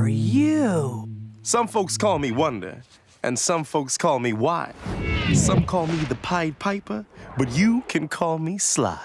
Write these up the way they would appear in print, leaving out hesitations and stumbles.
you? Some folks call me Wonder, and some folks call me Why. Some call me the Pied Piper, but you can call me Sly.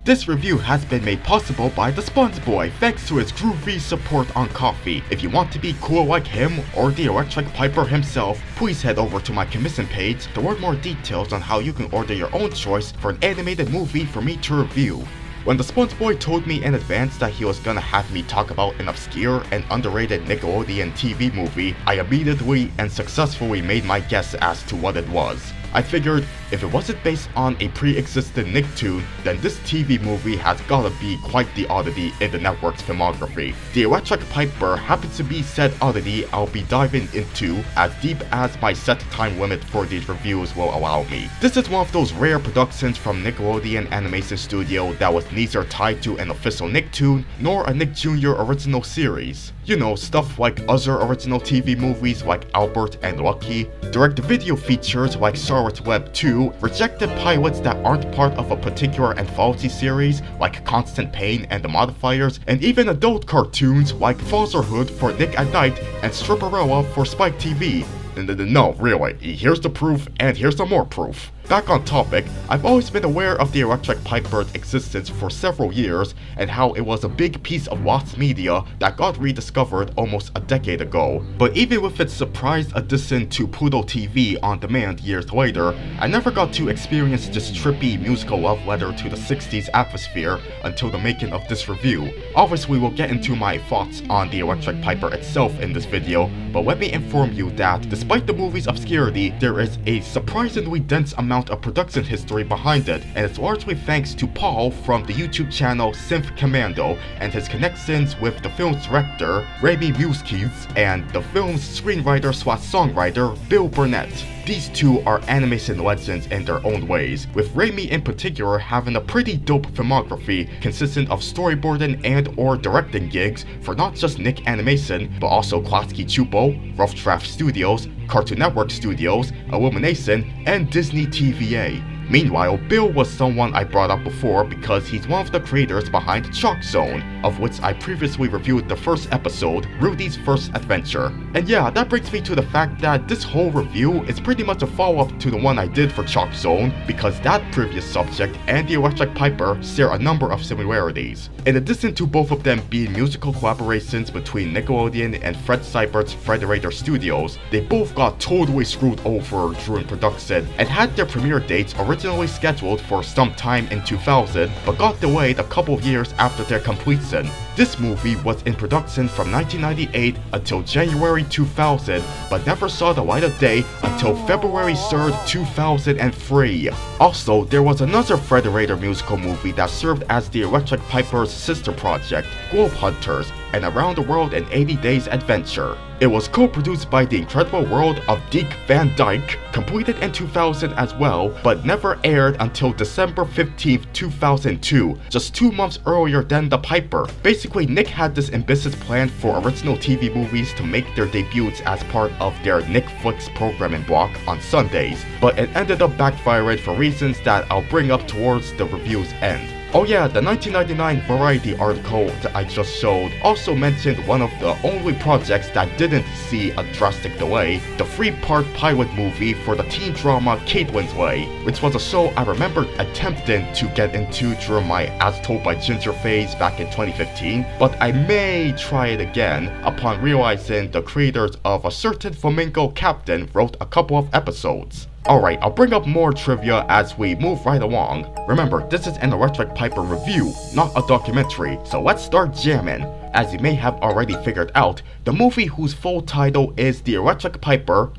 This review has been made possible by the Sponge Boy thanks to his Groovy support on Ko-fi. If you want to be cool like him or the Electric Piper himself, please head over to my commission page to learn more details on how you can order your own choice for an animated movie for me to review. When the Sponge Boy told me in advance that he was gonna have me talk about an obscure and underrated Nickelodeon TV movie, I immediately and successfully made my guess as to what it was. I figured if it wasn't based on a pre-existing Nicktoon, then this TV movie has gotta be quite the oddity in the network's filmography. The Electric Piper happens to be said oddity I'll be diving into as deep as my set time limit for these reviews will allow me. This is one of those rare productions from Nickelodeon Animation Studio that was neither tied to an official Nicktoon nor a Nick Jr. original series. You know, stuff like other original TV movies like Albert and Lucky, direct-to-video features like Charlotte's Web 2, rejected pilots that aren't part of a particular anthology series like Constant Pain and the Modifiers, and even adult cartoons like Fatherhood for Nick at Night and Stripperella for Spike TV. No, really, here's the proof and here's some more proof. Back on topic, I've always been aware of the Electric Piper's existence for several years and how it was a big piece of lost media that got rediscovered almost a decade ago. But even with its surprise addition to Pluto TV on demand years later, I never got to experience this trippy musical love letter to the 60s atmosphere until the making of this review. Obviously we'll get into my thoughts on the Electric Piper itself in this video, but let me inform you that despite the movie's obscurity, there is a surprisingly dense amount of production history behind it, and it's largely thanks to Paul from the YouTube channel Synth Commando and his connections with the film's director Raymie Muzquiz and the film's screenwriter/songwriter Bill Burnett. These two are animation legends in their own ways, with Raymie in particular having a pretty dope filmography consistent of storyboarding and or directing gigs for not just Nick Animation, but also Klasky Chupo, Rough Draft Studios, Cartoon Network Studios, Illumination, and Disney TVA. Meanwhile, Bill was someone I brought up before because he's one of the creators behind ChalkZone, of which I previously reviewed the first episode, Rudy's First Adventure. And yeah, that brings me to the fact that this whole review is pretty much a follow-up to the one I did for ChalkZone, because that previous subject and the Electric Piper share a number of similarities. In addition to both of them being musical collaborations between Nickelodeon and Fred Seibert's Frederator Studios, they both got totally screwed over during production and had their premiere dates originally scheduled for sometime in 2000, but got delayed a couple of years after their completion. This movie was in production from 1998 until January 2000, but never saw the light of day until February 3rd, 2003. Also, there was another Frederator musical movie that served as the Electric Piper's sister project, Globe Hunters, and Around the World in 80 Days Adventure. It was co-produced by The Incredible World of Deke Van Dyke, completed in 2000 as well, but never aired until December 15th, 2002, just 2 months earlier than The Piper. Basically, Nick had this ambitious plan for original TV movies to make their debuts as part of their Nickflix programming block on Sundays, but it ended up backfiring for reasons that I'll bring up towards the review's end. Oh yeah, the 1999 Variety article that I just showed also mentioned one of the only projects that didn't see a drastic delay, the 3-part pilot movie for the teen drama Caitlin's Way, which was a show I remember attempting to get into during my As Told by Ginger phase back in 2015, but I may try it again upon realizing the creators of A Certain Flamingo Captain wrote a couple of episodes. Alright, I'll bring up more trivia as we move right along. Remember, this is an Electric Piper review, not a documentary, so let's start jamming. As you may have already figured out, the movie whose full title is The Electric Piper,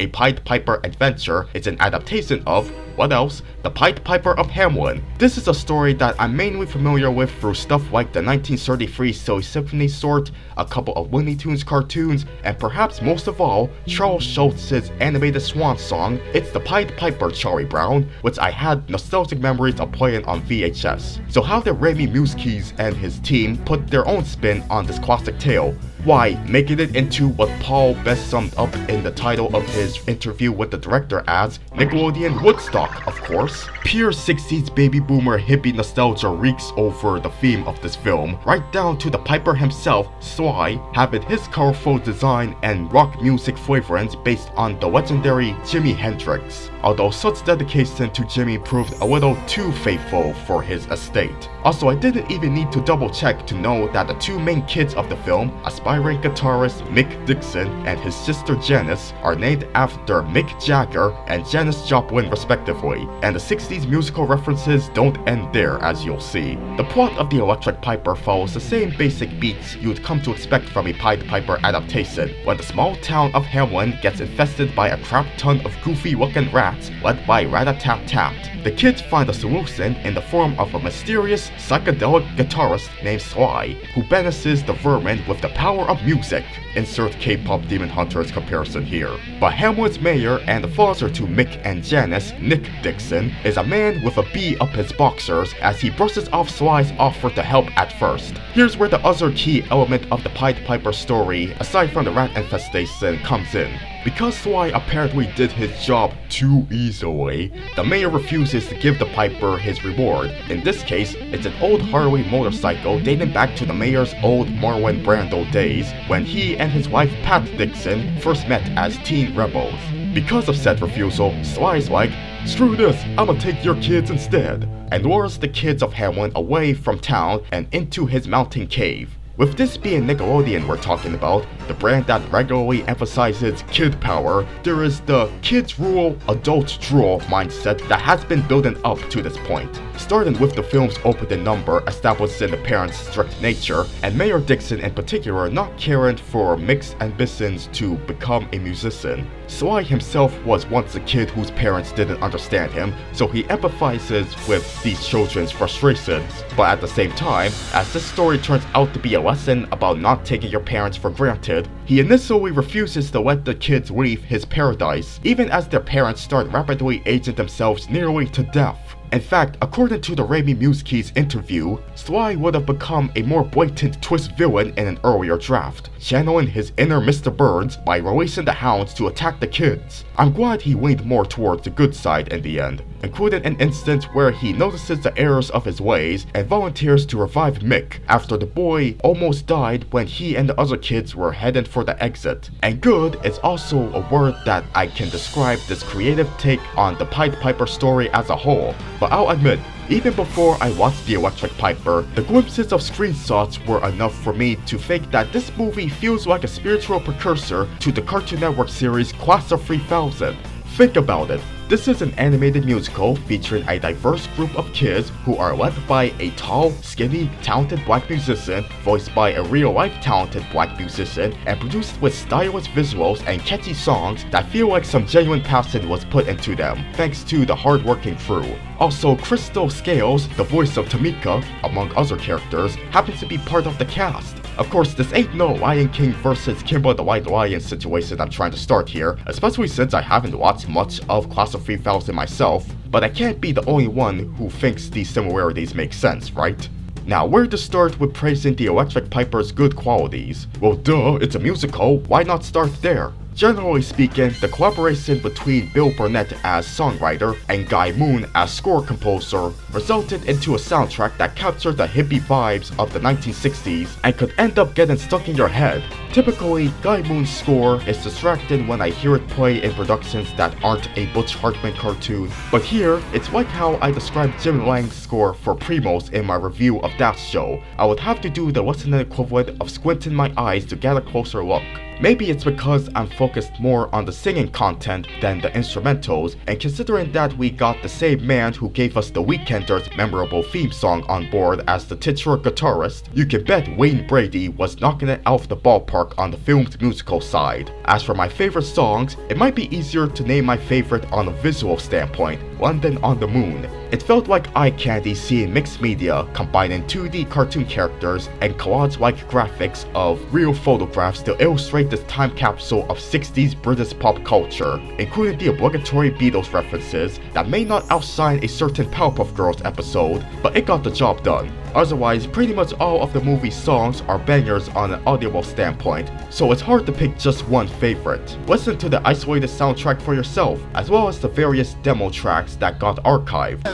A Pied Piper Adventure is an adaptation of, what else? The Pied Piper of Hamlin. This is a story that I'm mainly familiar with through stuff like the 1933 Silly Symphony sort, a couple of Looney Tunes cartoons, and perhaps most of all, Charles Schulz's animated swan song, It's the Pied Piper, Charlie Brown, which I had nostalgic memories of playing on VHS. So how did Raymie Muzquiz and his team put their own spin on this classic tale? Why, making it into what Paul best summed up in the title of his interview with the director as Nickelodeon Woodstock, of course. Pure 60s baby boomer hippie nostalgia reeks over the theme of this film, right down to the Piper himself, Sly, having his colorful design and rock music flavorings based on the legendary Jimi Hendrix. Although such dedication to Jimi proved a little too faithful for his estate. Also, I didn't even need to double check to know that the two main kids of the film, aspiring guitarist Mick Dixon and his sister Janice, are named after Mick Jagger and Janis Joplin respectively, and the 60s musical references don't end there, as you'll see. The plot of The Electric Piper follows the same basic beats you'd come to expect from a Pied Piper adaptation, when the small town of Hamlin gets infested by a crap ton of goofy-looking rats led by Rat-a-tat-tat. The kids find a solution in the form of a mysterious, psychedelic guitarist named Sly, who banishes the vermin with the power of music. Insert K-pop Demon Hunters comparison here. But Hamlin's mayor and the father to Mick and Janice, Nick Dixon, is a man with a bee up his boxers as he brushes off Sly's offer to help at first. Here's where the other key element of the Pied Piper story, aside from the rat infestation, comes in. Because Sly apparently did his job too easily, the mayor refuses to give the Piper his reward. In this case, it's an old Harley motorcycle dating back to the mayor's old Marlon Brando days, when he and his wife Pat Dixon first met as teen rebels. Because of said refusal, Sly's like, "Screw this, I'ma take your kids instead," and lures the kids of Hamlin away from town and into his mountain cave. With this being Nickelodeon we're talking about, the brand that regularly emphasizes kid power, there is the kids rule, adults drool mindset that has been building up to this point. Starting with the film's opening number establishing the parents' strict nature, and Mayor Dixon in particular not caring for Mick's ambitions to become a musician. Sly himself was once a kid whose parents didn't understand him, so he empathizes with these children's frustrations. But at the same time, as this story turns out to be a lesson about not taking your parents for granted, he initially refuses to let the kids leave his paradise, even as their parents start rapidly aging themselves nearly to death. In fact, according to the Raymie Muzquiz interview, Sly would have become a more blatant twist villain in an earlier draft, channeling his inner Mr. Burns by releasing the hounds to attack the kids. I'm glad he leaned more towards the good side in the end, including an instance where he notices the errors of his ways and volunteers to revive Mick after the boy almost died when he and the other kids were heading for the exit. And good is also a word that I can describe this creative take on the Pied Piper story as a whole. But I'll admit, even before I watched The Electric Piper, the glimpses of screenshots were enough for me to think that this movie feels like a spiritual precursor to the Cartoon Network series Class of 3000. Think about it. This is an animated musical featuring a diverse group of kids who are led by a tall, skinny, talented black musician, voiced by a real-life talented black musician, and produced with stylish visuals and catchy songs that feel like some genuine passion was put into them, thanks to the hard-working crew. Also, Crystal Scales, the voice of Tamika, among other characters, happens to be part of the cast. Of course, this ain't no Lion King versus Kimba the White Lion situation I'm trying to start here, especially since I haven't watched much of Class of 3000 myself, but I can't be the only one who thinks these similarities make sense, right? Now, where to start with praising The Electric Piper's good qualities? Well, duh, it's a musical, why not start there? Generally speaking, the collaboration between Bill Burnett as songwriter and Guy Moon as score composer resulted into a soundtrack that captured the hippie vibes of the 1960s and could end up getting stuck in your head. Typically, Guy Moon's score is distracting when I hear it play in productions that aren't a Butch Hartman cartoon, but here, it's like how I described Jim Lang's score for Primos in my review of that show. I would have to do the listening equivalent of squinting my eyes to get a closer look. Maybe it's because I'm focused more on the singing content than the instrumentals, and considering that we got the same man who gave us The Weeknders' memorable theme song on board as the titular guitarist, you can bet Wayne Brady was knocking it out of the ballpark on the film's musical side. As for my favorite songs, it might be easier to name my favorite on a visual standpoint, London on the Moon. It felt like eye candy seeing mixed media combining 2D cartoon characters and collage-like graphics of real photographs to illustrate this time capsule of 60s British pop culture, including the obligatory Beatles references that may not outshine a certain Powerpuff Girls episode, but it got the job done. Otherwise, pretty much all of the movie's songs are bangers on an audible standpoint, so it's hard to pick just one favorite. Listen to the isolated soundtrack for yourself, as well as the various demo tracks that got archived.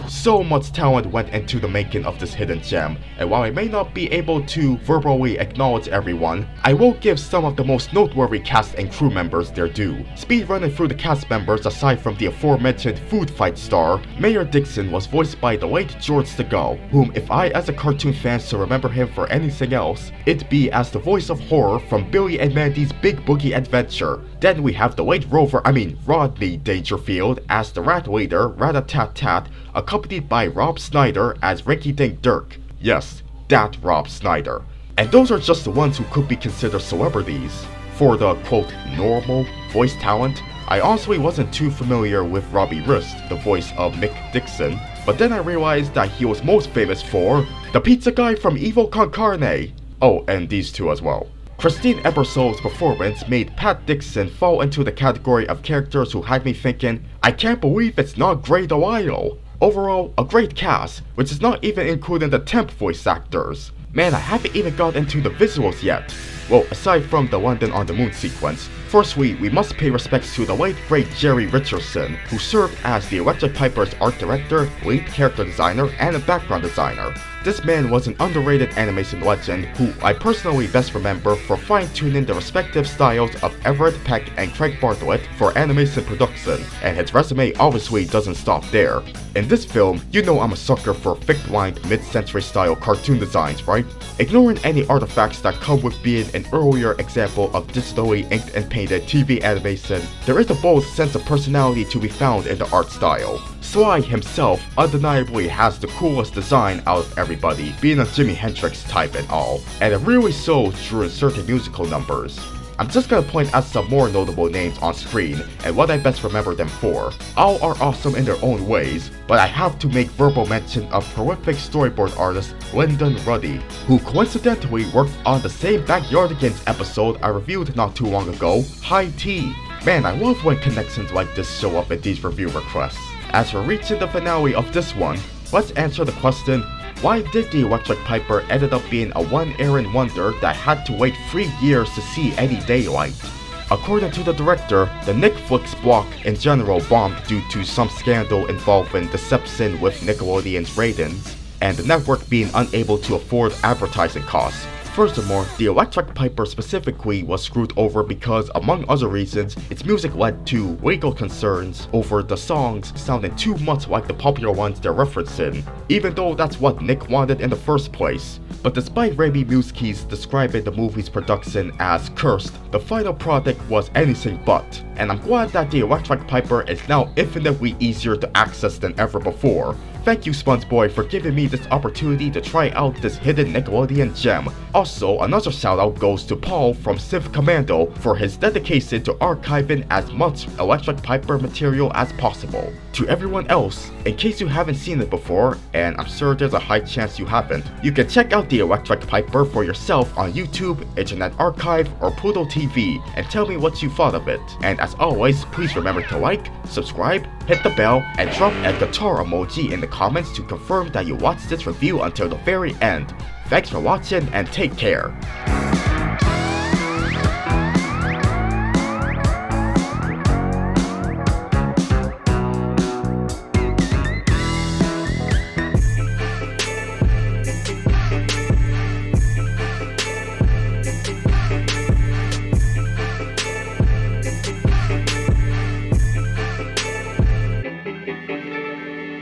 So much talent went into the making of this hidden gem, and while I may not be able to verbally acknowledge everyone, I will give some of the most noteworthy cast and crew members their due. Speedrunning through the cast members aside from the aforementioned food fight star, Mayor Dixon was voiced by the late George Segal, whom if I as a cartoon fan should remember him for anything else, it'd be as the voice of horror from Billy and Mandy's Big Boogie Adventure. Then we have the late Rodney Dangerfield as the rat waiter Rat-a-tat-tat, accompanied by Rob Schneider as Rinky Dink Dirk. Yes, that Rob Schneider. And those are just the ones who could be considered celebrities. For the quote normal voice talent, I honestly wasn't too familiar with Robbie Rist, the voice of Mick Dixon, but then I realized that he was most famous for the pizza guy from Evil Con Carne. Oh, and these two as well. Christine Ebersole's performance made Pat Dixon fall into the category of characters who had me thinking, I can't believe it's not Grey the While. Overall, a great cast, which is not even including the temp voice actors. Man, I haven't even got into the visuals yet. Well, aside from the London on the Moon sequence, firstly, we must pay respects to the late great Jerry Richardson, who served as the Electric Piper's art director, lead character designer, and a background designer. This man was an underrated animation legend who I personally best remember for fine-tuning the respective styles of Everett Peck and Craig Bartlett for animation production, and his resume obviously doesn't stop there. In this film, you know I'm a sucker for thick-lined mid-century style cartoon designs, right? Ignoring any artifacts that come with being an earlier example of digitally inked and painted TV animation, there is a bold sense of personality to be found in the art style. Sly himself undeniably has the coolest design out of everybody, being a Jimi Hendrix type and all, and it really shows during certain musical numbers. I'm just gonna point out some more notable names on screen and what I best remember them for. All are awesome in their own ways, but I have to make verbal mention of prolific storyboard artist Lyndon Ruddy, who coincidentally worked on the same Backyardigans episode I reviewed not too long ago, High Tea. Man, I love when connections like this show up in these review requests. As we're reaching the finale of this one, let's answer the question, why did the Electric Piper ended up being a one-errand wonder that had to wait 3 years to see any daylight? According to the director, the Nickflix block in general bombed due to some scandal involving deception with Nickelodeon's ratings, and the network being unable to afford advertising costs. Furthermore, the Electric Piper specifically was screwed over because, among other reasons, its music led to legal concerns over the songs sounding too much like the popular ones they're referencing, even though that's what Nick wanted in the first place. But despite Raymie Muzquiz describing the movie's production as cursed, the final product was anything but, and I'm glad that the Electric Piper is now infinitely easier to access than ever before. Thank you, SpongeBoy, for giving me this opportunity to try out this hidden Nickelodeon gem. Also, another shout out goes to Paul from Synth Commando for his dedication to archiving as much Electric Piper material as possible. To everyone else, in case you haven't seen it before, and I'm sure there's a high chance you haven't, you can check out the Electric Piper for yourself on YouTube, Internet Archive, or Poodle TV, and tell me what you thought of it. And as always, please remember to like, subscribe, hit the bell, and drop a guitar emoji in the comments to confirm that you watched this review until the very end. Thanks for watching and take care.